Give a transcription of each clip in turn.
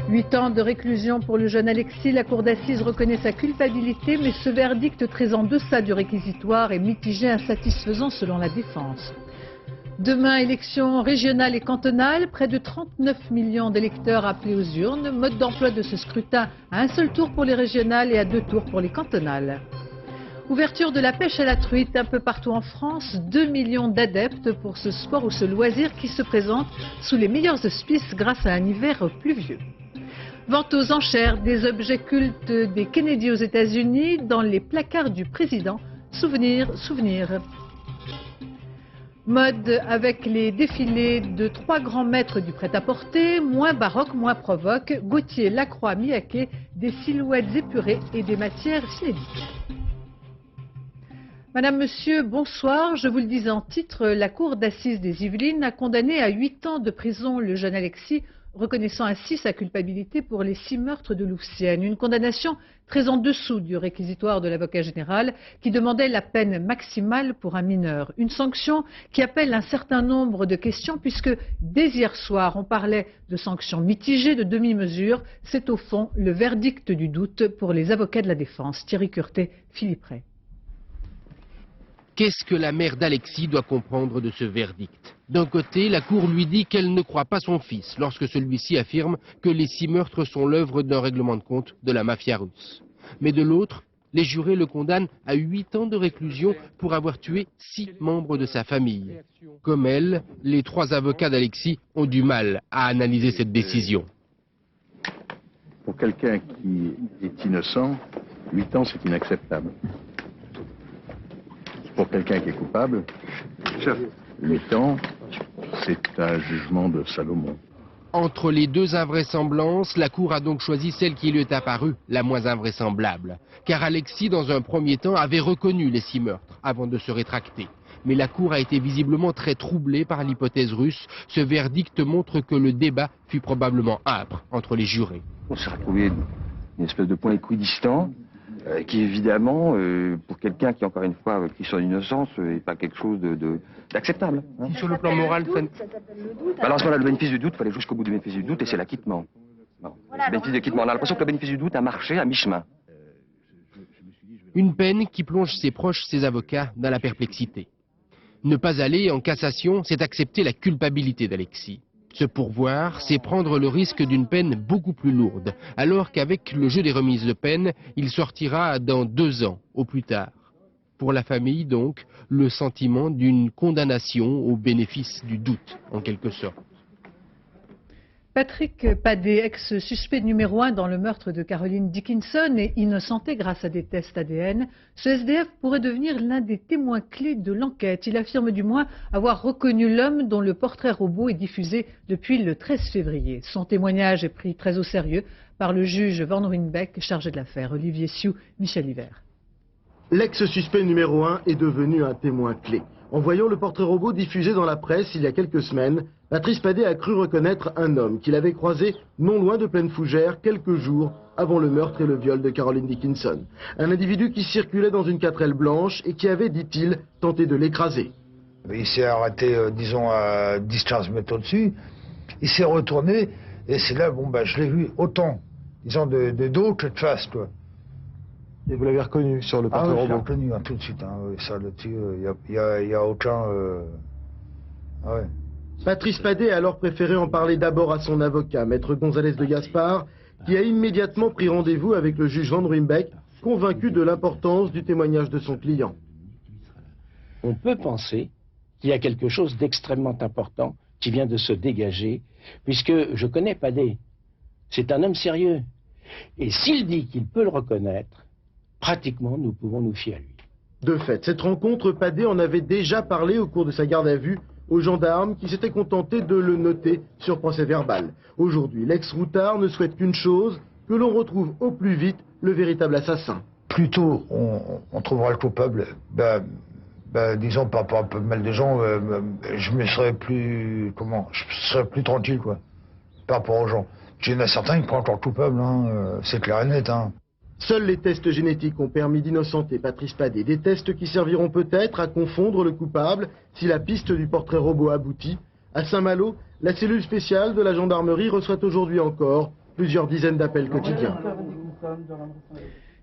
Huit ans de réclusion pour le jeune Alexis. La cour d'assises reconnaît sa culpabilité, mais ce verdict très en deçà du réquisitoire est mitigé, insatisfaisant selon la défense. Demain, élections régionales et cantonales. Près de 39 millions d'électeurs appelés aux urnes. Mode d'emploi de ce scrutin à un seul tour pour les régionales et à 2 tours pour les cantonales. Ouverture de la pêche à la truite un peu partout en France. 2 millions d'adeptes pour ce sport ou ce loisir qui se présente sous les meilleurs auspices grâce à un hiver pluvieux. Vente aux enchères des objets cultes des Kennedy aux États-Unis dans les placards du président. Souvenir. Mode avec les défilés de 3 grands maîtres du prêt-à-porter, moins baroque, moins provoque. Gauthier, Lacroix, Miaquet, des silhouettes épurées et des matières inédites. Madame, Monsieur, bonsoir. Je vous le disais en titre, la cour d'assises des Yvelines a condamné à 8 ans de prison le jeune Alexis, reconnaissant ainsi sa culpabilité pour les 6 meurtres de Louvciennes. Une condamnation très en dessous du réquisitoire de l'avocat général qui demandait la peine maximale pour un mineur. Une sanction qui appelle un certain nombre de questions puisque dès hier soir on parlait de sanctions mitigées, de demi-mesure. C'est au fond le verdict du doute pour les avocats de la défense. Thierry Curtet, Philippe Ray. Qu'est-ce que la mère d'Alexis doit comprendre de ce verdict? D'un côté, la Cour lui dit qu'elle ne croit pas son fils lorsque celui-ci affirme que les 6 meurtres sont l'œuvre d'un règlement de compte de la mafia russe. Mais de l'autre, les jurés le condamnent à 8 ans de réclusion pour avoir tué 6 membres de sa famille. Comme elle, les 3 avocats d'Alexis ont du mal à analyser cette décision. Pour quelqu'un qui est innocent, 8 ans c'est inacceptable. Pour quelqu'un qui est coupable, 8 ans, c'est un jugement de Salomon. Entre les 2 invraisemblances, la Cour a donc choisi celle qui lui est apparue la moins invraisemblable. Car Alexis, dans un premier temps, avait reconnu les 6 meurtres avant de se rétracter. Mais la Cour a été visiblement très troublée par l'hypothèse russe. Ce verdict montre que le débat fut probablement âpre entre les jurés. On s'est retrouvé une espèce de point équidistant. Qui évidemment, pour quelqu'un qui, encore une fois, qui son innocence, n'est pas quelque chose d'acceptable. Hein. Sur le plan moral, Alors à ce moment-là, le bénéfice du doute, il fallait jusqu'au bout du bénéfice du doute, et c'est l'acquittement. Le bénéfice de l'acquittement, on a l'impression que le bénéfice du doute a marché à mi-chemin. Une peine qui plonge ses proches, ses avocats, dans la perplexité. Ne pas aller en cassation, c'est accepter la culpabilité d'Alexis. Se pourvoir, c'est prendre le risque d'une peine beaucoup plus lourde, alors qu'avec le jeu des remises de peine, il sortira dans 2 ans, au plus tard. Pour la famille, donc, le sentiment d'une condamnation au bénéfice du doute, en quelque sorte. Patrick Padet, ex-suspect numéro 1 dans le meurtre de Caroline Dickinson et innocenté grâce à des tests ADN, ce SDF pourrait devenir l'un des témoins clés de l'enquête. Il affirme du moins avoir reconnu l'homme dont le portrait robot est diffusé depuis le 13 février. Son témoignage est pris très au sérieux par le juge Van Ruynbeck, chargé de l'affaire. Olivier Sioux, Michel Hiver. L'ex-suspect numéro 1 est devenu un témoin clé. En voyant le portrait robot diffusé dans la presse il y a quelques semaines, Patrice Padet a cru reconnaître un homme qu'il avait croisé non loin de Plaine Fougère quelques jours avant le meurtre et le viol de Caroline Dickinson. Un individu qui circulait dans une 4L blanche et qui avait, dit-il, tenté de l'écraser. Il s'est arrêté, disons, à 10-15 mètres au-dessus. Il s'est retourné et c'est là, je l'ai vu autant, disons, de dos que de face, quoi. Et vous l'avez reconnu sur le portrait robot? Je l'ai reconnu tout de suite, hein, ça là-dessus, il y a aucun... Ah ouais. Patrice Padet a alors préféré en parler d'abord à son avocat, maître Gonzalez de Gaspard, qui a immédiatement pris rendez-vous avec le juge Van Ruynbeck, convaincu de l'importance du témoignage de son client. On peut penser qu'il y a quelque chose d'extrêmement important qui vient de se dégager, puisque je connais Padet. C'est un homme sérieux. Et s'il dit qu'il peut le reconnaître, pratiquement nous pouvons nous fier à lui. De fait, cette rencontre, Padet en avait déjà parlé au cours de sa garde à vue aux gendarmes qui s'étaient contentés de le noter sur procès verbal. Aujourd'hui, l'ex-routard ne souhaite qu'une chose, que l'on retrouve au plus vite le véritable assassin. Plus tôt on trouvera le coupable, disons par un peu mal de gens, je me serais plus, je serais plus tranquille, quoi, par rapport aux gens. Il y en a certains qui prennent encore le coupable, hein, c'est clair et net. Hein. Seuls les tests génétiques ont permis d'innocenter Patrice Padet, des tests qui serviront peut-être à confondre le coupable si la piste du portrait robot aboutit. À Saint-Malo, la cellule spéciale de la gendarmerie reçoit aujourd'hui encore plusieurs dizaines d'appels quotidiens.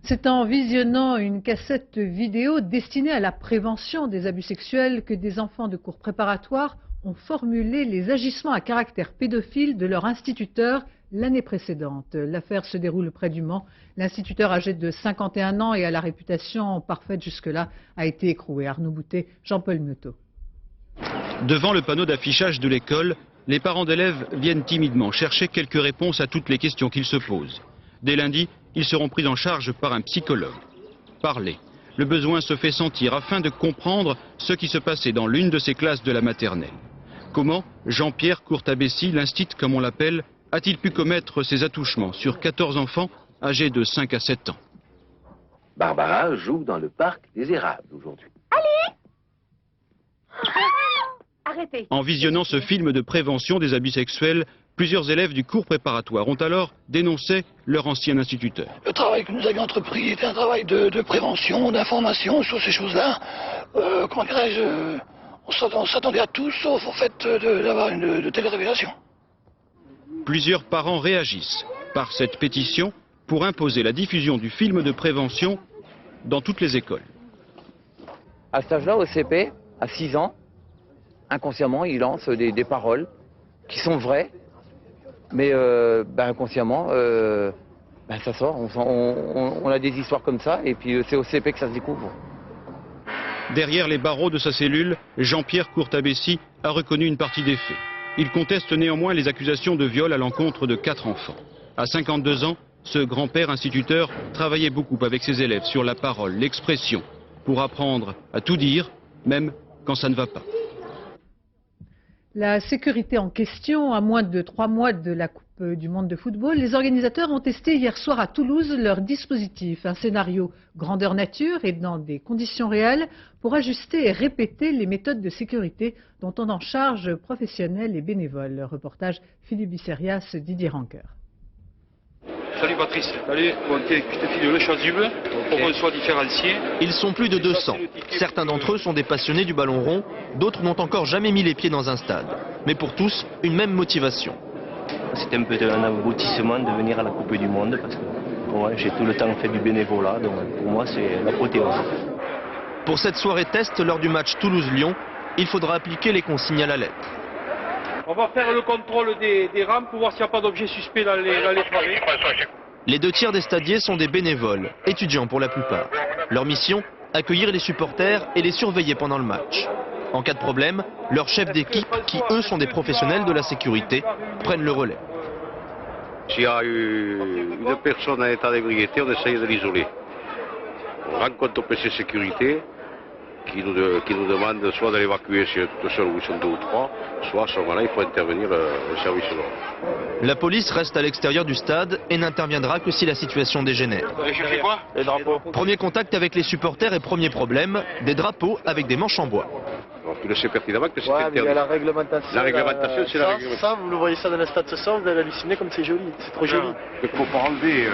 C'est en visionnant une cassette vidéo destinée à la prévention des abus sexuels que des enfants de cours préparatoires ont formulé les agissements à caractère pédophile de leur instituteur l'année précédente. L'affaire se déroule près du Mans. L'instituteur âgé de 51 ans et à la réputation parfaite jusque-là a été écroué. Arnaud Boutet, Jean-Paul Mioto. Devant le panneau d'affichage de l'école, les parents d'élèves viennent timidement chercher quelques réponses à toutes les questions qu'ils se posent. Dès lundi, ils seront pris en charge par un psychologue. Parler. Le besoin se fait sentir afin de comprendre ce qui se passait dans l'une de ces classes de la maternelle. Comment Jean-Pierre Courtabessi, l'instit comme on l'appelle, a-t-il pu commettre ces attouchements sur 14 enfants âgés de 5 à 7 ans? Barbara joue dans le parc des érables aujourd'hui. Allez! Arrêtez. En visionnant ce film de prévention des abus sexuels, plusieurs élèves du cours préparatoire ont alors dénoncé leur ancien instituteur. Le travail que nous avions entrepris était un travail de prévention, d'information sur ces choses-là. Comment dirais-je, on s'attendait à tout sauf au fait d'avoir de telles révélations. Plusieurs parents réagissent par cette pétition pour imposer la diffusion du film de prévention dans toutes les écoles. À cet âge-là, au CP, à 6 ans, inconsciemment, il lance des paroles qui sont vraies, mais inconsciemment, ça sort. On a des histoires comme ça, et puis c'est au CP que ça se découvre. Derrière les barreaux de sa cellule, Jean-Pierre Courtabessi a reconnu une partie des faits. Il conteste néanmoins les accusations de viol à l'encontre de 4 enfants. À 52 ans, ce grand-père instituteur travaillait beaucoup avec ses élèves sur la parole, l'expression, pour apprendre à tout dire, même quand ça ne va pas. La sécurité en question, à moins de 3 mois de la Coupe du Monde de football, les organisateurs ont testé hier soir à Toulouse leur dispositif, un scénario grandeur nature et dans des conditions réelles pour ajuster et répéter les méthodes de sécurité dont ont en charge professionnels et bénévoles. Reportage Philippe Bisserias, Didier Ranker. Salut Patrice, allez, bon, je te file le chasuble pour qu'on soit différenciés. Ils sont plus de 200. Certains d'entre eux sont des passionnés du ballon rond, d'autres n'ont encore jamais mis les pieds dans un stade. Mais pour tous, une même motivation. C'était un peu un aboutissement de venir à la Coupe du Monde parce que moi j'ai tout le temps fait du bénévolat, donc pour moi c'est l'apothéose. Pour cette soirée test lors du match Toulouse-Lyon, il faudra appliquer les consignes à la lettre. On va faire le contrôle des rampes pour voir s'il n'y a pas d'objet suspect dans les travées. Les 2 tiers des stadiers sont des bénévoles, étudiants pour la plupart. Leur mission, accueillir les supporters et les surveiller pendant le match. En cas de problème, leurs chefs d'équipe, qui eux sont des professionnels de la sécurité, prennent le relais. S'il y a une personne en état d'ébriété, on essaye de l'isoler. On rencontre au PC sécurité qui nous demande soit de l'évacuer si tout seul où ils sont 2 ou 3, soit à ce moment-là il faut intervenir au service de l'ordre. La police reste à l'extérieur du stade et n'interviendra que si la situation dégénère. Quoi ? Les drapeaux. Premier contact avec les supporters et premier problème, des drapeaux avec des manches en bois. Alors, tu le sais pertinemment que c'est interdit. Il y a la réglementation. La réglementation, c'est la réglementation. Ça, vous le voyez ça dans le stade ce soir, vous allez halluciner comme c'est joli, c'est trop joli. Il ne faut pas enlever,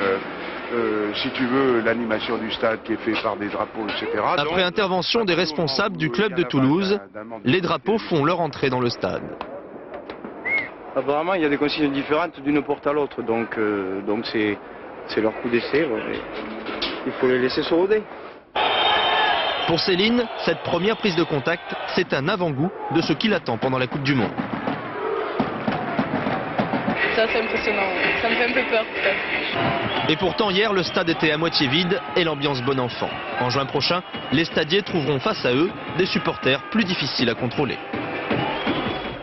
si tu veux, l'animation du stade qui est faite par des drapeaux, etc. Après intervention des responsables du club de Toulouse, les drapeaux font leur entrée dans le stade. Apparemment, il y a des consignes différentes d'une porte à l'autre, donc c'est leur coup d'essai. Il faut les laisser se roder. Pour Céline, cette première prise de contact, c'est un avant-goût de ce qui l'attend pendant la Coupe du Monde. Ça, c'est impressionnant. Ça me fait un peu peur, peut-être. Et pourtant, hier, le stade était à moitié vide et l'ambiance bon enfant. En juin prochain, les stadiers trouveront face à eux des supporters plus difficiles à contrôler.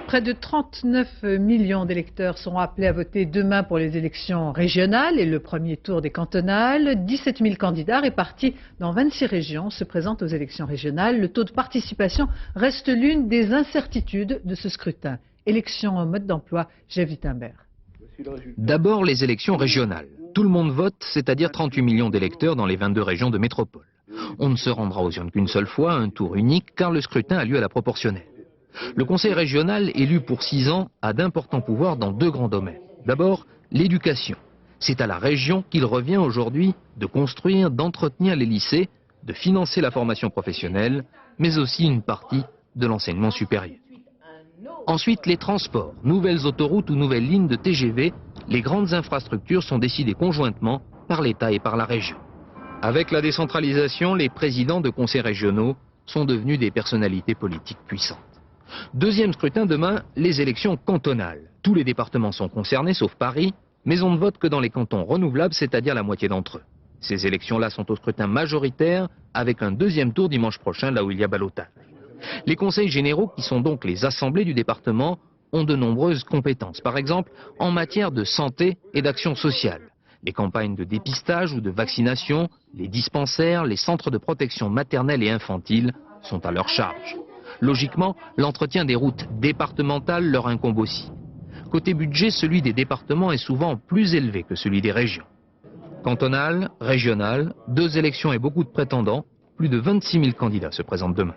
Près de 39 millions d'électeurs seront appelés à voter demain pour les élections régionales et le premier tour des cantonales. 17 000 candidats répartis dans 26 régions se présentent aux élections régionales. Le taux de participation reste l'une des incertitudes de ce scrutin. Élections en mode d'emploi, Jeff Wittenberg. D'abord les élections régionales. Tout le monde vote, c'est-à-dire 38 millions d'électeurs dans les 22 régions de métropole. On ne se rendra aux urnes qu'une seule fois, un tour unique, car le scrutin a lieu à la proportionnelle. Le conseil régional, élu pour 6 ans, a d'importants pouvoirs dans 2 grands domaines. D'abord, l'éducation. C'est à la région qu'il revient aujourd'hui de construire, d'entretenir les lycées, de financer la formation professionnelle, mais aussi une partie de l'enseignement supérieur. Ensuite, les transports, nouvelles autoroutes ou nouvelles lignes de TGV, les grandes infrastructures sont décidées conjointement par l'État et par la région. Avec la décentralisation, les présidents de conseils régionaux sont devenus des personnalités politiques puissantes. Deuxième scrutin demain, les élections cantonales. Tous les départements sont concernés, sauf Paris, mais on ne vote que dans les cantons renouvelables, c'est-à-dire la moitié d'entre eux. Ces élections-là sont au scrutin majoritaire, avec un deuxième tour dimanche prochain, là où il y a ballottage. Les conseils généraux, qui sont donc les assemblées du département, ont de nombreuses compétences. Par exemple, en matière de santé et d'action sociale. Les campagnes de dépistage ou de vaccination, les dispensaires, les centres de protection maternelle et infantile sont à leur charge. Logiquement, l'entretien des routes départementales leur incombe aussi. Côté budget, celui des départements est souvent plus élevé que celui des régions. Cantonales, régionales, 2 élections et beaucoup de prétendants, plus de 26 000 candidats se présentent demain.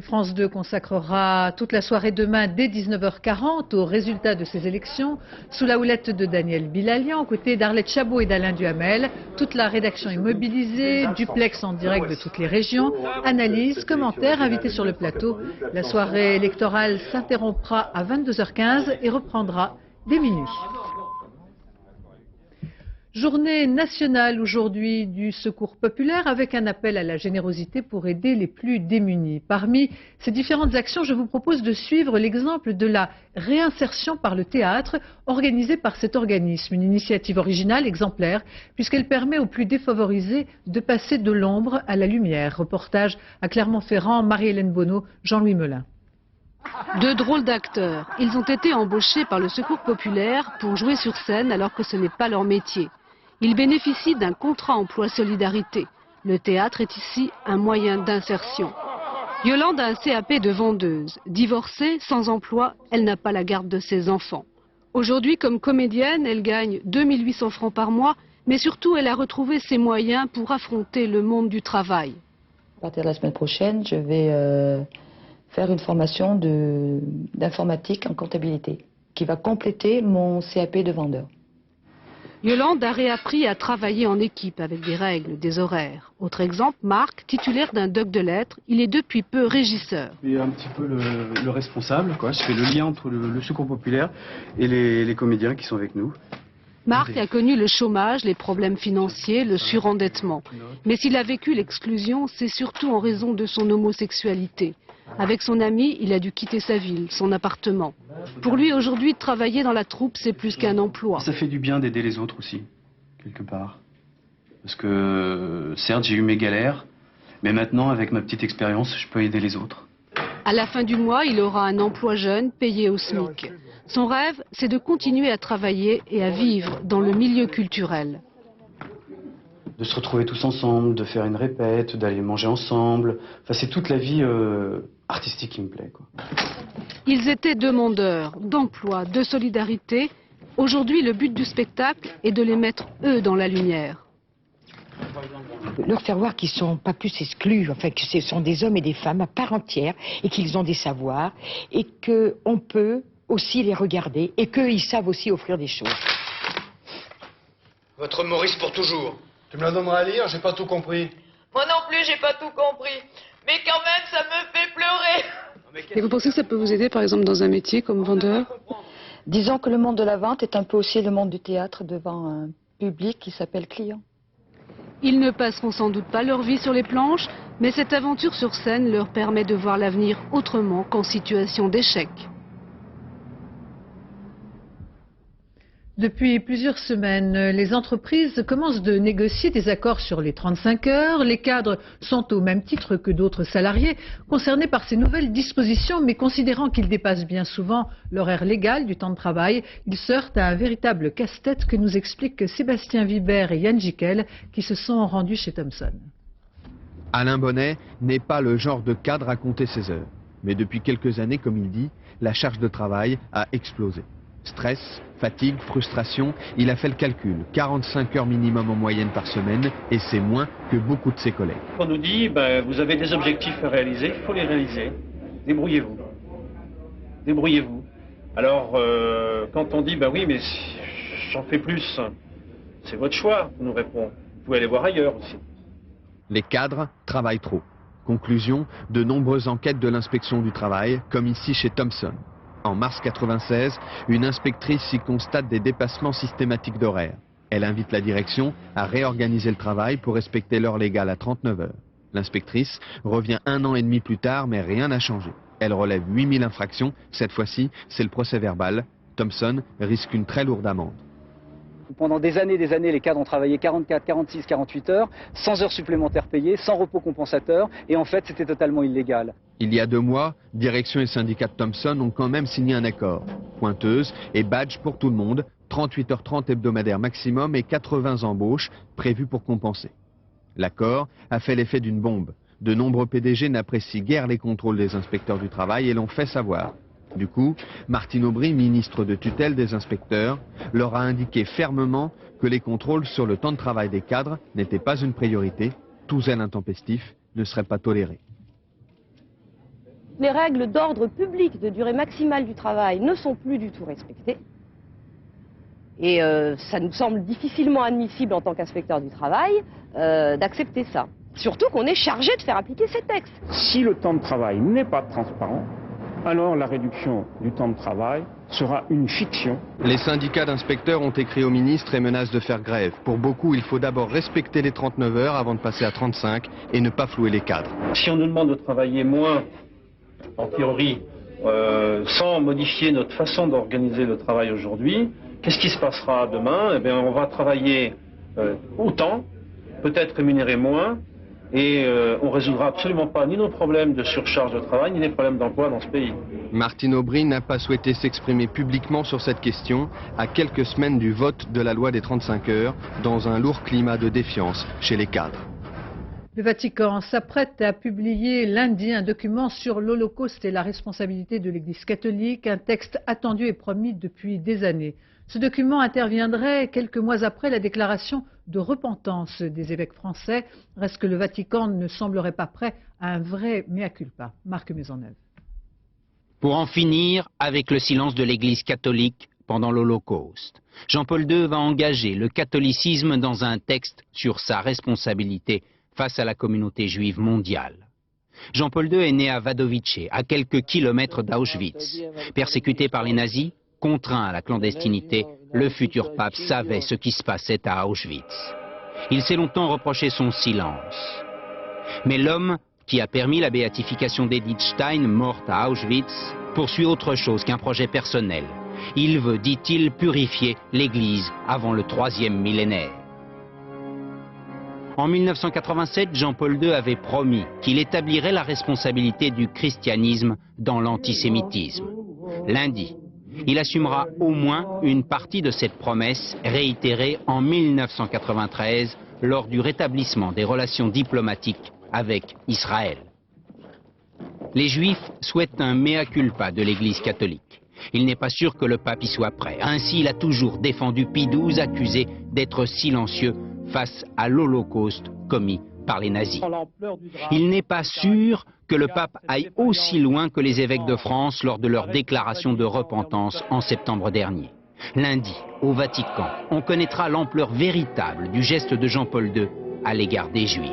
France 2 consacrera toute la soirée demain dès 19h40 aux résultats de ces élections, sous la houlette de Daniel Bilalian, aux côtés d'Arlette Chabot et d'Alain Duhamel. Toute la rédaction est mobilisée, duplex en direct de toutes les régions, analyse, commentaires, invités sur le plateau. La soirée électorale s'interrompra à 22h15 et reprendra dès minuit. Journée nationale aujourd'hui du secours populaire avec un appel à la générosité pour aider les plus démunis. Parmi ces différentes actions, je vous propose de suivre l'exemple de la réinsertion par le théâtre organisée par cet organisme. Une initiative originale, exemplaire, puisqu'elle permet aux plus défavorisés de passer de l'ombre à la lumière. Reportage à Clermont-Ferrand, Marie-Hélène Bonneau, Jean-Louis Melin. 2 drôles d'acteurs. Ils ont été embauchés par le secours populaire pour jouer sur scène alors que ce n'est pas leur métier. Ils bénéficient d'un contrat emploi solidarité. Le théâtre est ici un moyen d'insertion. Yolande a un CAP de vendeuse. Divorcée, sans emploi, elle n'a pas la garde de ses enfants. Aujourd'hui, comme comédienne, elle gagne 2 800 francs par mois, mais surtout, elle a retrouvé ses moyens pour affronter le monde du travail. À partir de la semaine prochaine, je vais faire une formation d'informatique en comptabilité, qui va compléter mon CAP de vendeur. Yolande a réappris à travailler en équipe avec des règles, des horaires. Autre exemple, Marc, titulaire d'un doc de lettres, il est depuis peu régisseur. Je suis un petit peu le responsable, quoi. Je fais le lien entre le secours populaire et les comédiens qui sont avec nous. Marc a connu le chômage, les problèmes financiers, le surendettement. Mais s'il a vécu l'exclusion, c'est surtout en raison de son homosexualité. Avec son ami, il a dû quitter sa ville, son appartement. Pour lui, aujourd'hui, travailler dans la troupe, c'est plus qu'un emploi. Ça fait du bien d'aider les autres aussi, quelque part. Parce que, certes, j'ai eu mes galères, mais maintenant, avec ma petite expérience, je peux aider les autres. À la fin du mois, il aura un emploi jeune, payé au SMIC. Son rêve, c'est de continuer à travailler et à vivre dans le milieu culturel. De se retrouver tous ensemble, de faire une répète, d'aller manger ensemble. Enfin, c'est toute la vie artistique qui me plaît, quoi. Ils étaient demandeurs d'emploi, de solidarité. Aujourd'hui, le but du spectacle est de les mettre, eux, dans la lumière. Leur faire voir qu'ils ne sont pas plus exclus, enfin que ce sont des hommes et des femmes à part entière et qu'ils ont des savoirs et qu'on peut aussi les regarder et qu'ils savent aussi offrir des choses. Votre Maurice pour toujours. Tu me la donneras à lire, j'ai pas tout compris. Moi non plus, j'ai pas tout compris. Mais quand même, ça me fait pleurer. Et vous pensez que ça peut vous aider, par exemple, dans un métier comme vendeur? Disons que le monde de la vente est un peu aussi le monde du théâtre devant un public qui s'appelle client. Ils ne passeront sans doute pas leur vie sur les planches, mais cette aventure sur scène leur permet de voir l'avenir autrement qu'en situation d'échec. Depuis plusieurs semaines, les entreprises commencent de négocier des accords sur les 35 heures. Les cadres sont au même titre que d'autres salariés concernés par ces nouvelles dispositions, mais considérant qu'ils dépassent bien souvent l'horaire légal du temps de travail, ils se heurtent à un véritable casse-tête que nous expliquent Sébastien Vibert et Yann Jiquel qui se sont rendus chez Thomson. Alain Bonnet n'est pas le genre de cadre à compter ses heures. Mais depuis quelques années, comme il dit, la charge de travail a explosé. Stress, fatigue, frustration, il a fait le calcul. 45 heures minimum en moyenne par semaine et c'est moins que beaucoup de ses collègues. On nous dit, vous avez des objectifs à réaliser, il faut les réaliser. Débrouillez-vous. Débrouillez-vous. Alors, quand on dit, oui, mais j'en fais plus. C'est votre choix, on nous répond. Vous pouvez aller voir ailleurs aussi. Les cadres travaillent trop. Conclusion, de nombreuses enquêtes de l'inspection du travail, comme ici chez Thomson. En mars 1996, une inspectrice y constate des dépassements systématiques d'horaires. Elle invite la direction à réorganiser le travail pour respecter l'heure légale à 39 heures. L'inspectrice revient 1 an et demi plus tard, mais rien n'a changé. Elle relève 8000 infractions. Cette fois-ci, c'est le procès verbal. Thomson risque une très lourde amende. Pendant des années, les cadres ont travaillé 44, 46, 48 heures, sans heures supplémentaires payées, sans repos compensateur, et en fait, c'était totalement illégal. Il y a 2 mois, direction et syndicats de Thomson ont quand même signé un accord. Pointeuse et badge pour tout le monde, 38h30 hebdomadaires maximum et 80 embauches prévues pour compenser. L'accord a fait l'effet d'une bombe. De nombreux PDG n'apprécient guère les contrôles des inspecteurs du travail et l'ont fait savoir. Du coup, Martine Aubry, ministre de tutelle des inspecteurs, leur a indiqué fermement que les contrôles sur le temps de travail des cadres n'étaient pas une priorité. Tout zèle intempestif ne serait pas toléré. Les règles d'ordre public de durée maximale du travail ne sont plus du tout respectées. Et ça nous semble difficilement admissible en tant qu'inspecteur du travail d'accepter ça. Surtout qu'on est chargé de faire appliquer ces textes. Si le temps de travail n'est pas transparent, alors la réduction du temps de travail sera une fiction. Les syndicats d'inspecteurs ont écrit au ministre et menacent de faire grève. Pour beaucoup, il faut d'abord respecter les 39 heures avant de passer à 35 et ne pas flouer les cadres. Si on nous demande de travailler moins, en théorie, sans modifier notre façon d'organiser le travail aujourd'hui, qu'est-ce qui se passera demain? Eh bien, on va travailler autant, peut-être rémunérer moins, et on ne résoudra absolument pas ni nos problèmes de surcharge de travail, ni les problèmes d'emploi dans ce pays. Martine Aubry n'a pas souhaité s'exprimer publiquement sur cette question à quelques semaines du vote de la loi des 35 heures, dans un lourd climat de défiance chez les cadres. Le Vatican s'apprête à publier lundi un document sur l'Holocauste et la responsabilité de l'Église catholique, un texte attendu et promis depuis des années. Ce document interviendrait quelques mois après la déclaration de repentance des évêques français. Reste que le Vatican ne semblerait pas prêt à un vrai mea culpa. Marc Maisonneuve. Pour en finir avec le silence de l'Église catholique pendant l'Holocauste, Jean-Paul II va engager le catholicisme dans un texte sur sa responsabilité face à la communauté juive mondiale. Jean-Paul II est né à Wadowice, à quelques kilomètres d'Auschwitz. Persécuté par les nazis, contraint à la clandestinité, le futur pape savait ce qui se passait à Auschwitz. Il s'est longtemps reproché son silence. Mais l'homme qui a permis la béatification d'Edith Stein, morte à Auschwitz, poursuit autre chose qu'un projet personnel. Il veut, dit-il, purifier l'Église avant le 3e millénaire. En 1987, Jean-Paul II avait promis qu'il établirait la responsabilité du christianisme dans l'antisémitisme. Lundi, il assumera au moins une partie de cette promesse réitérée en 1993 lors du rétablissement des relations diplomatiques avec Israël. Les Juifs souhaitent un mea culpa de l'Église catholique. Il n'est pas sûr que le pape y soit prêt. Ainsi, il a toujours défendu Pie XII, accusé d'être silencieux face à l'Holocauste commis par les nazis. Il n'est pas sûr que le pape aille aussi loin que les évêques de France lors de leur déclaration de repentance en septembre dernier. Lundi, au Vatican, on connaîtra l'ampleur véritable du geste de Jean-Paul II à l'égard des Juifs.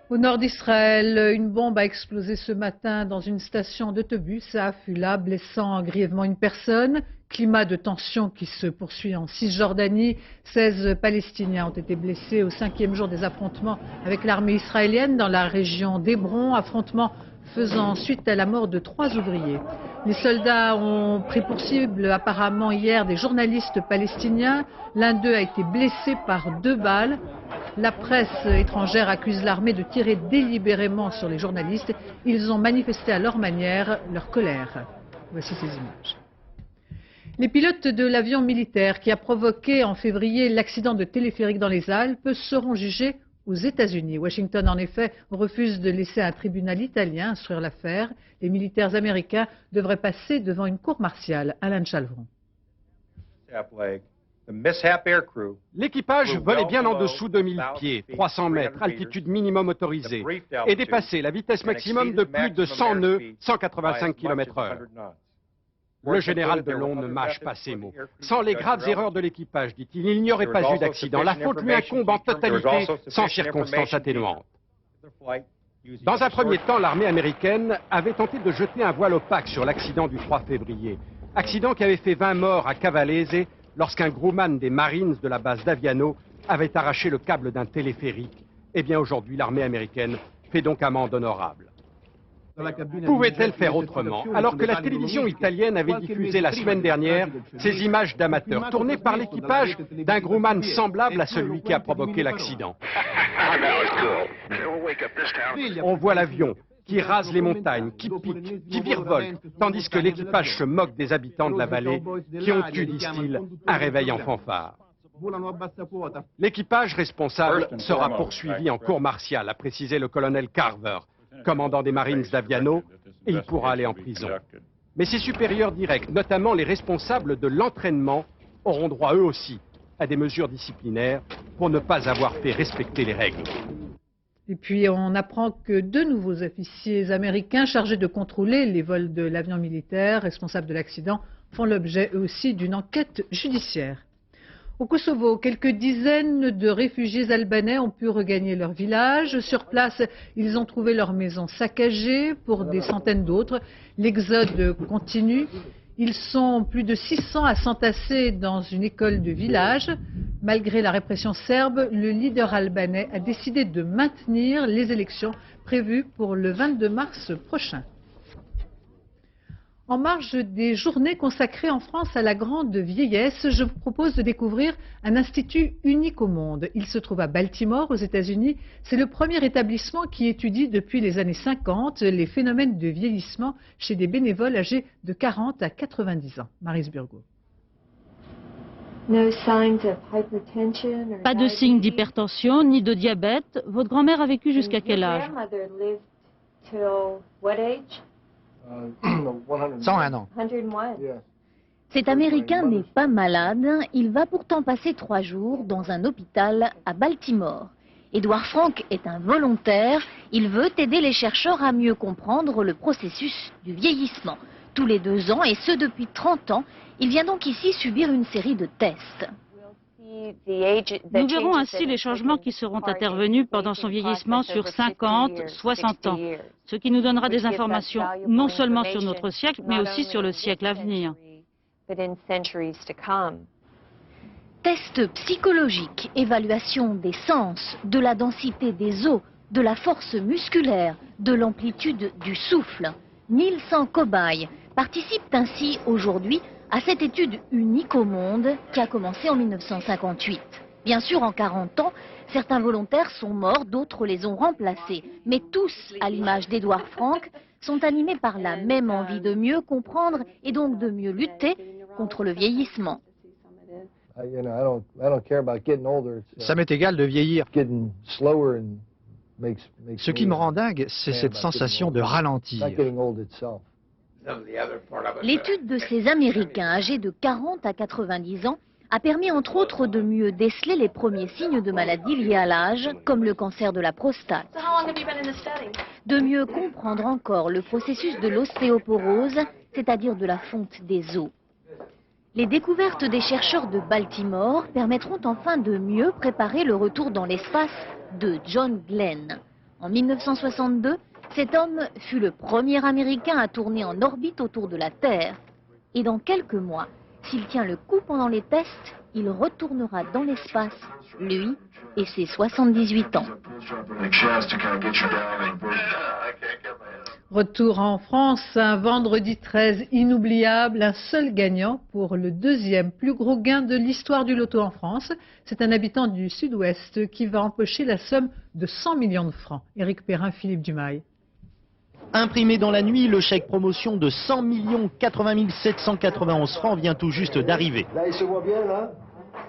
Au nord d'Israël, une bombe a explosé ce matin dans une station d'autobus à Afula, blessant grièvement une personne. Climat de tension qui se poursuit en Cisjordanie. 16 Palestiniens ont été blessés au 5e jour des affrontements avec l'armée israélienne dans la région d'Hébron. Affrontements faisant suite à la mort de 3 ouvriers. Les soldats ont pris pour cible apparemment hier des journalistes palestiniens. L'un d'eux a été blessé par 2 balles. La presse étrangère accuse l'armée de tirer délibérément sur les journalistes. Ils ont manifesté à leur manière leur colère. Voici ces images. Les pilotes de l'avion militaire qui a provoqué en février l'accident de téléphérique dans les Alpes seront jugés aux États-Unis. Washington, en effet, refuse de laisser un tribunal italien instruire l'affaire. Les militaires américains devraient passer devant une cour martiale. Alain Chalvron. L'équipage volait bien en dessous de 1000 pieds, 300 mètres, altitude minimum autorisée, et dépassait la vitesse maximum de plus de 100 nœuds, 185 km/h. Le général Delon ne mâche pas ses mots. Sans les graves erreurs de l'équipage, dit-il, il n'y aurait pas eu d'accident. La faute lui incombe en totalité, sans circonstances atténuantes. Dans un premier temps, l'armée américaine avait tenté de jeter un voile opaque sur l'accident du 3 février. Accident qui avait fait 20 morts à Cavalese lorsqu'un grumman des Marines de la base d'Aviano avait arraché le câble d'un téléphérique. Eh bien aujourd'hui, l'armée américaine fait donc amende honorable. Pouvait-elle faire autrement, alors que la télévision italienne avait diffusé la semaine dernière ces images d'amateurs tournées par l'équipage d'un grumman semblable à celui qui a provoqué l'accident? On voit l'avion qui rase les montagnes, qui pique, qui virevolte, tandis que l'équipage se moque des habitants de la vallée qui ont eu, disent-ils, un réveil en fanfare. L'équipage responsable sera poursuivi en cour martiale, a précisé le colonel Carver, commandant des Marines d'Aviano, et il pourra aller en prison. Mais ses supérieurs directs, notamment les responsables de l'entraînement, auront droit eux aussi à des mesures disciplinaires pour ne pas avoir fait respecter les règles. Et puis on apprend que 2 nouveaux officiers américains chargés de contrôler les vols de l'avion militaire, responsables de l'accident, font l'objet eux aussi d'une enquête judiciaire. Au Kosovo, quelques dizaines de réfugiés albanais ont pu regagner leur village. Sur place, ils ont trouvé leur maison saccagée. Pour des centaines d'autres, l'exode continue. Ils sont plus de 600 à s'entasser dans une école de village. Malgré la répression serbe, le leader albanais a décidé de maintenir les élections prévues pour le 22 mars prochain. En marge des journées consacrées en France à la grande vieillesse, je vous propose de découvrir un institut unique au monde. Il se trouve à Baltimore, aux États-Unis. C'est le premier établissement qui étudie depuis les années 50 les phénomènes de vieillissement chez des bénévoles âgés de 40 à 90 ans. Maryse Burgot. Pas de signes d'hypertension ni de diabète. Votre grand-mère a vécu jusqu'à quel âge? 101 ans. Cet Américain n'est pas malade, il va pourtant passer 3 jours dans un hôpital à Baltimore. Edward Frank est un volontaire, il veut aider les chercheurs à mieux comprendre le processus du vieillissement. Tous les 2 ans, et ce depuis 30 ans, il vient donc ici subir une série de tests. Nous verrons ainsi les changements qui seront intervenus pendant son vieillissement sur 50, 60 ans, ce qui nous donnera des informations non seulement sur notre siècle, mais aussi sur le siècle à venir. Tests psychologiques, évaluation des sens, de la densité des os, de la force musculaire, de l'amplitude du souffle. 1100 cobayes participent ainsi aujourd'hui à cette étude unique au monde qui a commencé en 1958. Bien sûr, en 40 ans, certains volontaires sont morts, d'autres les ont remplacés. Mais tous, à l'image d'Edward Frank, sont animés par la même envie de mieux comprendre et donc de mieux lutter contre le vieillissement. Ça m'est égal de vieillir. Ce qui me rend dingue, c'est cette sensation de ralentir. L'étude de ces Américains âgés de 40 à 90 ans a permis entre autres de mieux déceler les premiers signes de maladies liées à l'âge, comme le cancer de la prostate. De mieux comprendre encore le processus de l'ostéoporose, c'est-à-dire de la fonte des os. Les découvertes des chercheurs de Baltimore permettront enfin de mieux préparer le retour dans l'espace de John Glenn. En 1962, cet homme fut le premier Américain à tourner en orbite autour de la Terre. Et dans quelques mois, s'il tient le coup pendant les tests, il retournera dans l'espace, lui et ses 78 ans. Retour en France, un vendredi 13 inoubliable, un seul gagnant pour le 2e plus gros gain de l'histoire du loto en France. C'est un habitant du Sud-Ouest qui va empocher la somme de 100 millions de francs. Éric Perrin, Philippe Dumail. Imprimé dans la nuit, le chèque promotion de 100 80 791 francs vient tout juste d'arriver. Là, il se voit bien, là.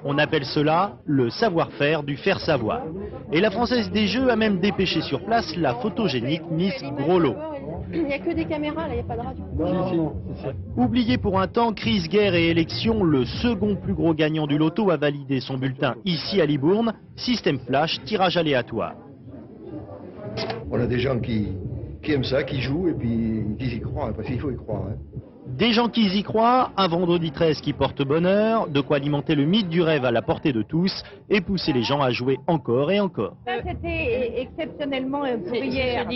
On appelle cela le savoir-faire du faire savoir. Et la Française des Jeux a même dépêché sur place la photogénique Miss Groslo. Il n'y a que des caméras, là, il n'y a pas de radio. Oublié pour un temps, crise, guerre et élection, le second plus gros gagnant du loto a validé son bulletin ici à Libourne. Système flash, tirage aléatoire. On a des gens qui aiment ça, qui jouent et puis qui y croient, parce qu'il faut y croire. Des gens qui y croient, un vendredi 13 qui porte bonheur, de quoi alimenter le mythe du rêve à la portée de tous et pousser les gens à jouer encore et encore. C'était exceptionnellement pour hier.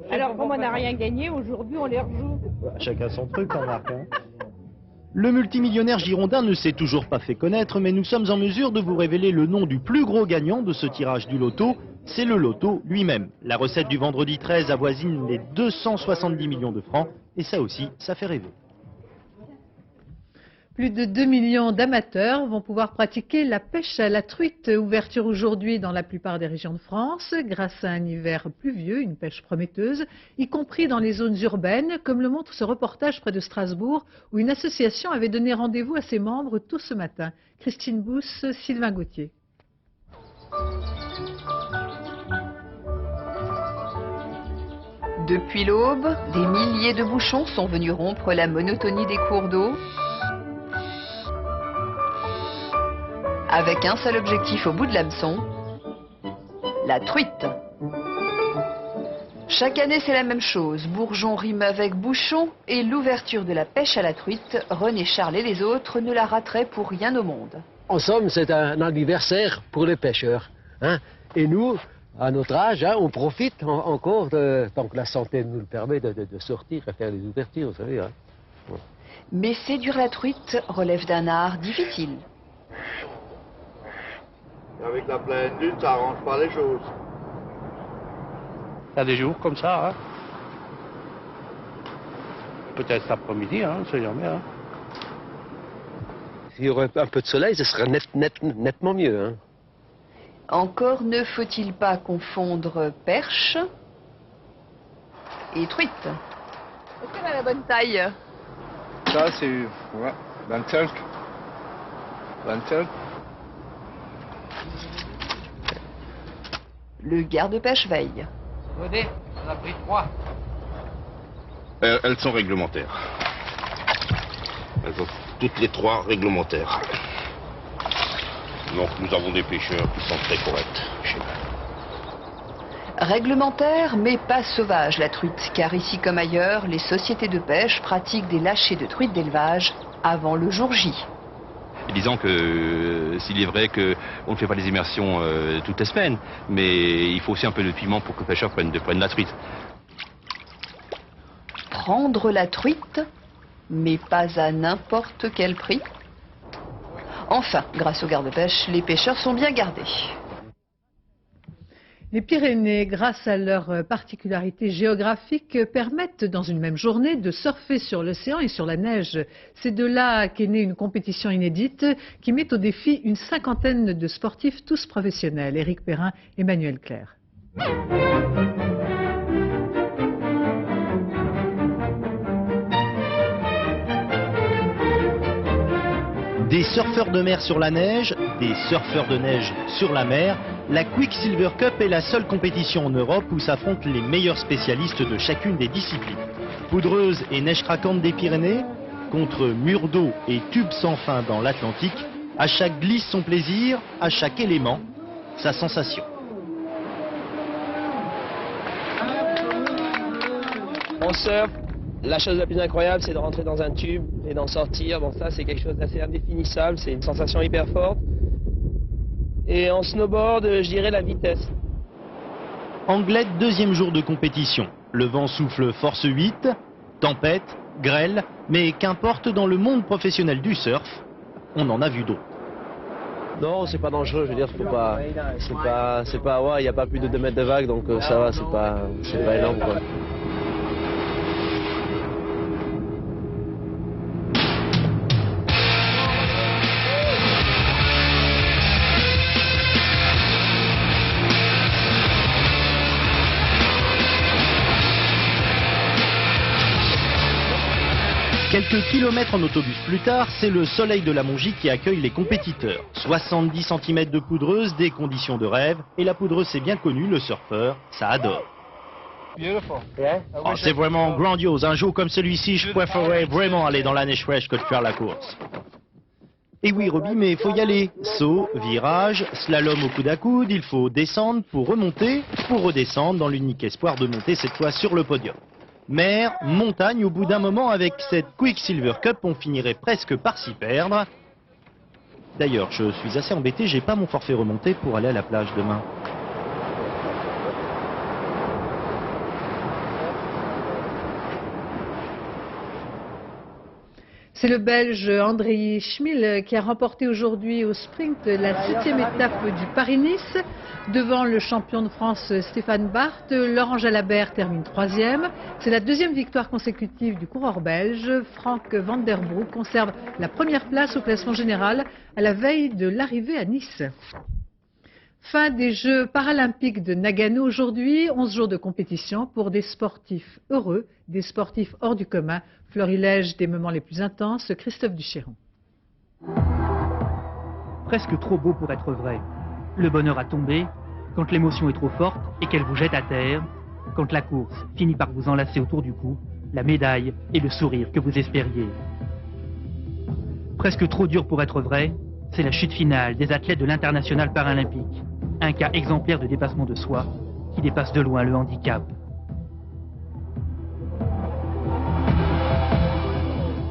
Alors comme on n'a rien gagné, aujourd'hui on les rejoue. Chacun son truc, en marque. Le multimillionnaire girondin ne s'est toujours pas fait connaître, mais nous sommes en mesure de vous révéler le nom du plus gros gagnant de ce tirage du loto. C'est le loto lui-même. La recette du vendredi 13 avoisine les 270 millions de francs, et ça aussi, ça fait rêver. Plus de 2 millions d'amateurs vont pouvoir pratiquer la pêche à la truite. Ouverture aujourd'hui dans la plupart des régions de France, grâce à un hiver pluvieux, une pêche prometteuse, y compris dans les zones urbaines, comme le montre ce reportage près de Strasbourg, où une association avait donné rendez-vous à ses membres tôt ce matin. Christine Bousse, Sylvain Gauthier. Depuis l'aube, des milliers de bouchons sont venus rompre la monotonie des cours d'eau, avec un seul objectif au bout de l'hameçon, la truite. Chaque année, c'est la même chose. Bourgeon rime avec bouchon et l'ouverture de la pêche à la truite, René Charles et les autres ne la rateraient pour rien au monde. En somme, c'est un anniversaire pour les pêcheurs. Hein. Et nous, à notre âge, hein, on profite encore, tant que la santé nous le permet, de sortir et faire les ouvertures, vous savez. Hein. Ouais. Mais séduire la truite relève d'un art difficile. Avec la pleine lune, ça arrange pas les choses. Il y a des jours comme ça, hein. Peut-être cet après-midi, hein, on ne sait jamais. Hein. S'il y aurait un peu de soleil, ce serait nettement mieux. Hein. Encore ne faut-il pas confondre perche et truite. Est-ce qu'elle a la bonne taille? Ça, c'est 25. 25. Le garde-pêche veille. Venez, on a pris 3. Elles sont réglementaires. Elles sont toutes les 3 réglementaires. Donc nous avons des pêcheurs qui sont très corrects chez nous. Réglementaire, mais pas sauvage la truite, car ici comme ailleurs, les sociétés de pêche pratiquent des lâchers de truites d'élevage avant le jour J. Disons que s'il est vrai qu'on ne fait pas les immersions toutes les semaines, mais il faut aussi un peu de piment pour que le pêcheur prenne la truite. Prendre la truite, mais pas à n'importe quel prix. Enfin, grâce au garde-pêche, les pêcheurs sont bien gardés. Les Pyrénées, grâce à leurs particularités géographiques, permettent dans une même journée de surfer sur l'océan et sur la neige. C'est de là qu'est née une compétition inédite qui met au défi une cinquantaine de sportifs, tous professionnels. Éric Perrin, Emmanuel Claire. Des surfeurs de mer sur la neige, des surfeurs de neige sur la mer, la Quicksilver Cup est la seule compétition en Europe où s'affrontent les meilleurs spécialistes de chacune des disciplines. Poudreuse et neige craquante des Pyrénées, contre murs d'eau et tubes sans fin dans l'Atlantique, à chaque glisse son plaisir, à chaque élément, sa sensation. On surfe. La chose la plus incroyable, c'est de rentrer dans un tube et d'en sortir. Bon, ça, c'est quelque chose d'assez indéfinissable. C'est une sensation hyper forte. Et en snowboard, je dirais la vitesse. Anglette, deuxième jour de compétition. Le vent souffle force 8, tempête, grêle, mais qu'importe dans le monde professionnel du surf, on en a vu d'autres. Non, c'est pas dangereux. Je veux dire, c'est pas, ouais, il n'y a pas plus de 2 mètres de vague, donc ça va, c'est pas énorme, quoi. Quelques kilomètres en autobus plus tard, c'est le Soleil de la Mongie qui accueille les compétiteurs. 70 cm de poudreuse, des conditions de rêve. Et la poudreuse, c'est bien connu, le surfeur, ça adore. Oh, c'est vraiment grandiose. Un jour comme celui-ci, je préférerais vraiment aller dans la neige fraîche que de faire la course. Et oui, Roby, mais il faut y aller. Saut, virage, slalom au coude à coude, il faut descendre pour remonter, pour redescendre dans l'unique espoir de monter cette fois sur le podium. Mer, montagne, au bout d'un moment, avec cette Quicksilver Cup, on finirait presque par s'y perdre. D'ailleurs, je suis assez embêté, j'ai pas mon forfait remonté pour aller à la plage demain. C'est le Belge André Schmil qui a remporté aujourd'hui au sprint la 7e étape du Paris-Nice. Devant le champion de France Stéphane Barth, Laurent Jalabert termine 3e. C'est la 2e victoire consécutive du coureur belge. Frank Van Der Broek conserve la première place au classement général à la veille de l'arrivée à Nice. Fin des Jeux paralympiques de Nagano aujourd'hui, 11 jours de compétition pour des sportifs heureux, des sportifs hors du commun. Florilège des moments les plus intenses, Christophe Duchéron. Presque trop beau pour être vrai. Le bonheur a tombé quand l'émotion est trop forte et qu'elle vous jette à terre, quand la course finit par vous enlacer autour du cou, la médaille et le sourire que vous espériez. Presque trop dur pour être vrai, c'est la chute finale des athlètes de l'international paralympique. Un cas exemplaire de dépassement de soi qui dépasse de loin le handicap.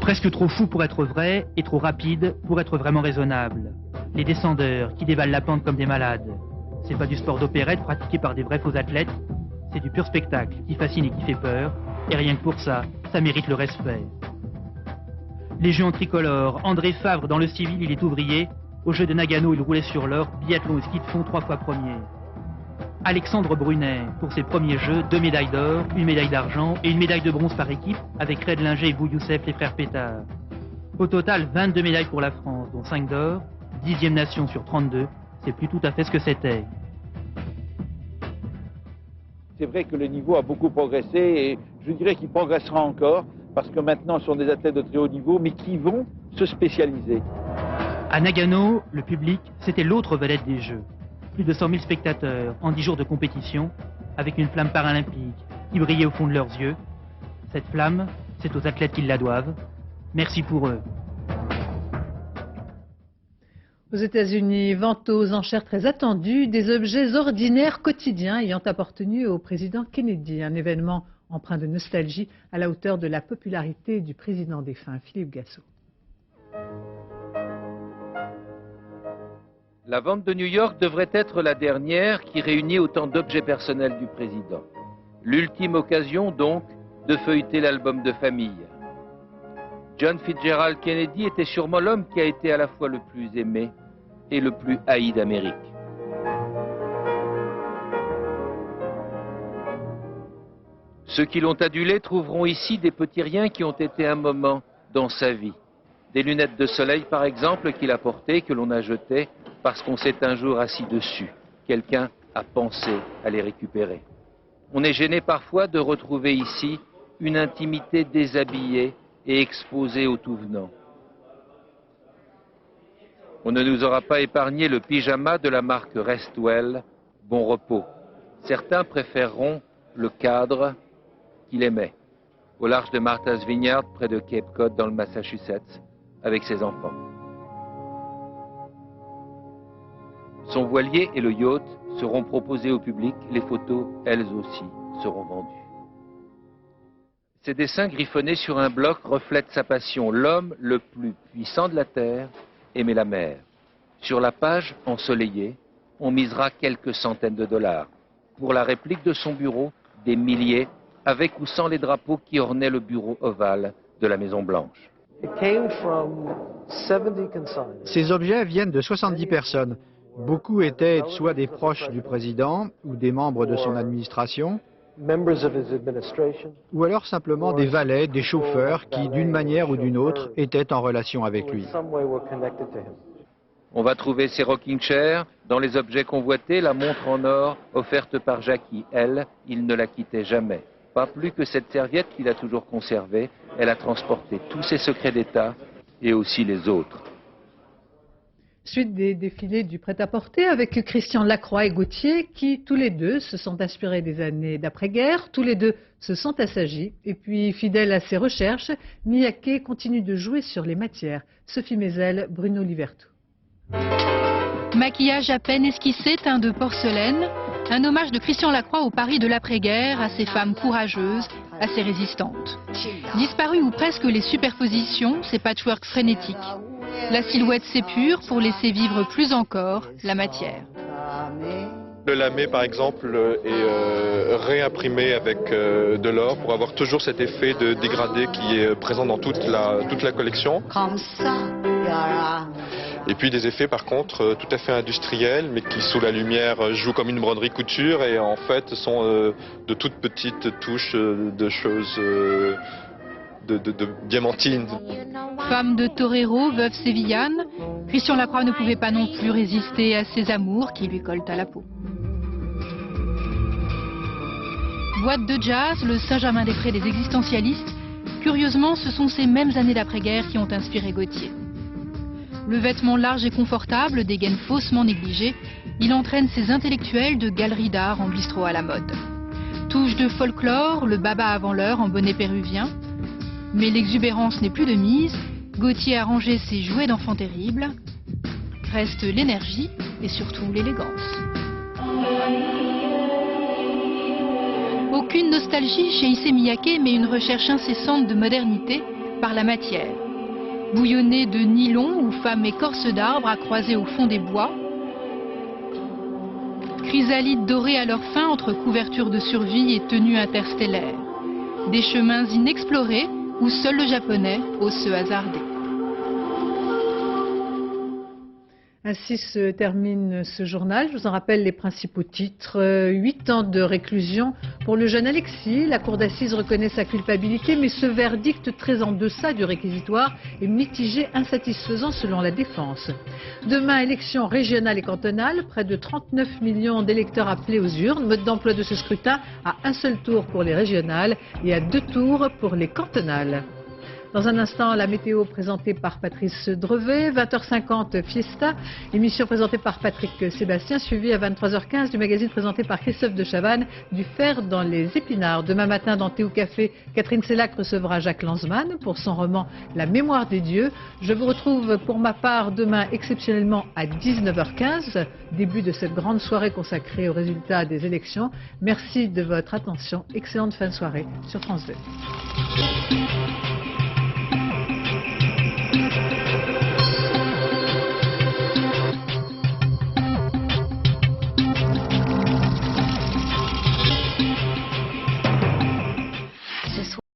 Presque trop fou pour être vrai et trop rapide pour être vraiment raisonnable. Les descendeurs qui dévalent la pente comme des malades. C'est pas du sport d'opérette pratiqué par des vrais faux athlètes, c'est du pur spectacle qui fascine et qui fait peur, et rien que pour ça, ça mérite le respect. Les Jeux en tricolore, André Favre dans le civil, il est ouvrier. Aux Jeux de Nagano, il roulait sur l'or, biathlon et ski de fond 3 fois premier. Alexandre Brunet, pour ses premiers Jeux, 2 médailles d'or, 1 médaille d'argent et 1 médaille de bronze par équipe avec Red Linger et Bou Youssef, les frères Pétard. Au total, 22 médailles pour la France, dont 5 d'or, 10e nation sur 32, c'est plus tout à fait ce que c'était. C'est vrai que le niveau a beaucoup progressé et je dirais qu'il progressera encore parce que maintenant ce sont des athlètes de très haut niveau mais qui vont se spécialiser. À Nagano, le public, c'était l'autre vedette des Jeux. Plus de 100 000 spectateurs en 10 jours de compétition, avec une flamme paralympique qui brillait au fond de leurs yeux. Cette flamme, c'est aux athlètes qui la doivent. Merci pour eux. Aux États-Unis, vente aux enchères très attendues des objets ordinaires quotidiens ayant appartenu au président Kennedy. Un événement empreint de nostalgie à la hauteur de la popularité du président défunt, Philippe Gassot. La vente de New York devrait être la dernière qui réunit autant d'objets personnels du président. L'ultime occasion, donc, de feuilleter l'album de famille. John Fitzgerald Kennedy était sûrement l'homme qui a été à la fois le plus aimé et le plus haï d'Amérique. Ceux qui l'ont adulé trouveront ici des petits riens qui ont été un moment dans sa vie. Des lunettes de soleil, par exemple, qu'il a portées, que l'on a jetées, parce qu'on s'est un jour assis dessus. Quelqu'un a pensé à les récupérer. On est gêné parfois de retrouver ici une intimité déshabillée et exposée au tout venant. On ne nous aura pas épargné le pyjama de la marque Restwell, Bon Repos. Certains préféreront le cadre qu'il aimait, au large de Martha's Vineyard, près de Cape Cod, dans le Massachusetts, avec ses enfants. Son voilier et le yacht seront proposés au public. Les photos, elles aussi, seront vendues. Ces dessins griffonnés sur un bloc reflètent sa passion. L'homme le plus puissant de la Terre aimait la mer. Sur la page ensoleillée, on misera quelques centaines de dollars. Pour la réplique de son bureau, des milliers, avec ou sans les drapeaux qui ornaient le bureau ovale de la Maison Blanche. Ces objets viennent de 70 personnes. Beaucoup étaient soit des proches du président ou des membres de son administration, ou alors simplement des valets, des chauffeurs qui, d'une manière ou d'une autre, étaient en relation avec lui. On va trouver ses rocking chairs. Dans les objets convoités, la montre en or offerte par Jackie. Elle, il ne la quittait jamais. Pas plus que cette serviette qu'il a toujours conservée. Elle a transporté tous ses secrets d'État et aussi les autres. Suite des défilés du prêt-à-porter avec Christian Lacroix et Gauthier qui, tous les deux, se sont inspirés des années d'après-guerre. Tous les deux se sont assagis. Et puis, fidèle à ses recherches, Miyake continue de jouer sur les matières. Sophie Mézel, Bruno Liberto. Maquillage à peine esquissé, teint de porcelaine. Un hommage de Christian Lacroix au Paris de l'après-guerre, à ces femmes courageuses, assez résistantes. Disparues ou presque les superpositions, ces patchworks frénétiques. La silhouette s'épure pour laisser vivre plus encore la matière. Le lamé, par exemple, est réimprimé avec de l'or pour avoir toujours cet effet de dégradé qui est présent dans toute la collection. Et puis des effets, par contre, tout à fait industriels, mais qui, sous la lumière, jouent comme une broderie couture et en fait sont de toutes petites touches de choses de diamantines. Femme de torero, veuve sévillane, Christian Lacroix ne pouvait pas non plus résister à ses amours qui lui collent à la peau. Boîte de jazz, le Saint-Germain-des-Prés des existentialistes, curieusement, ce sont ces mêmes années d'après-guerre qui ont inspiré Gautier. Le vêtement large et confortable, des gaines faussement négligées, il entraîne ses intellectuels de galeries d'art en bistrot à la mode. Touche de folklore, le baba avant l'heure en bonnet péruvien. Mais l'exubérance n'est plus de mise, Gautier a rangé ses jouets d'enfants terribles. Reste l'énergie et surtout l'élégance. Aucune nostalgie chez Issey Miyake, mais une recherche incessante de modernité par la matière. Bouillonnée de nylon ou femmes écorces d'arbres à croiser au fond des bois. Chrysalides dorées à leur fin entre couvertures de survie et tenues interstellaires. Des chemins inexplorés où seul le japonais ose se hasarder. Ainsi se termine ce journal. Je vous en rappelle les principaux titres. 8 ans de réclusion pour le jeune Alexis. La cour d'assises reconnaît sa culpabilité, mais ce verdict très en deçà du réquisitoire est mitigé, insatisfaisant selon la défense. Demain, élections régionales et cantonales. Près de 39 millions d'électeurs appelés aux urnes. Mode d'emploi de ce scrutin à un seul tour pour les régionales et à 2 tours pour les cantonales. Dans un instant, la météo présentée par Patrice Drevet, 20h50 Fiesta, émission présentée par Patrick Sébastien, suivie à 23h15 du magazine présenté par Christophe de Chavannes, du fer dans les épinards. Demain matin, dans Thé ou Café, Catherine Sellac recevra Jacques Lanzmann pour son roman La mémoire des dieux. Je vous retrouve pour ma part demain exceptionnellement à 19h15, début de cette grande soirée consacrée aux résultats des élections. Merci de votre attention. Excellente fin de soirée sur France 2.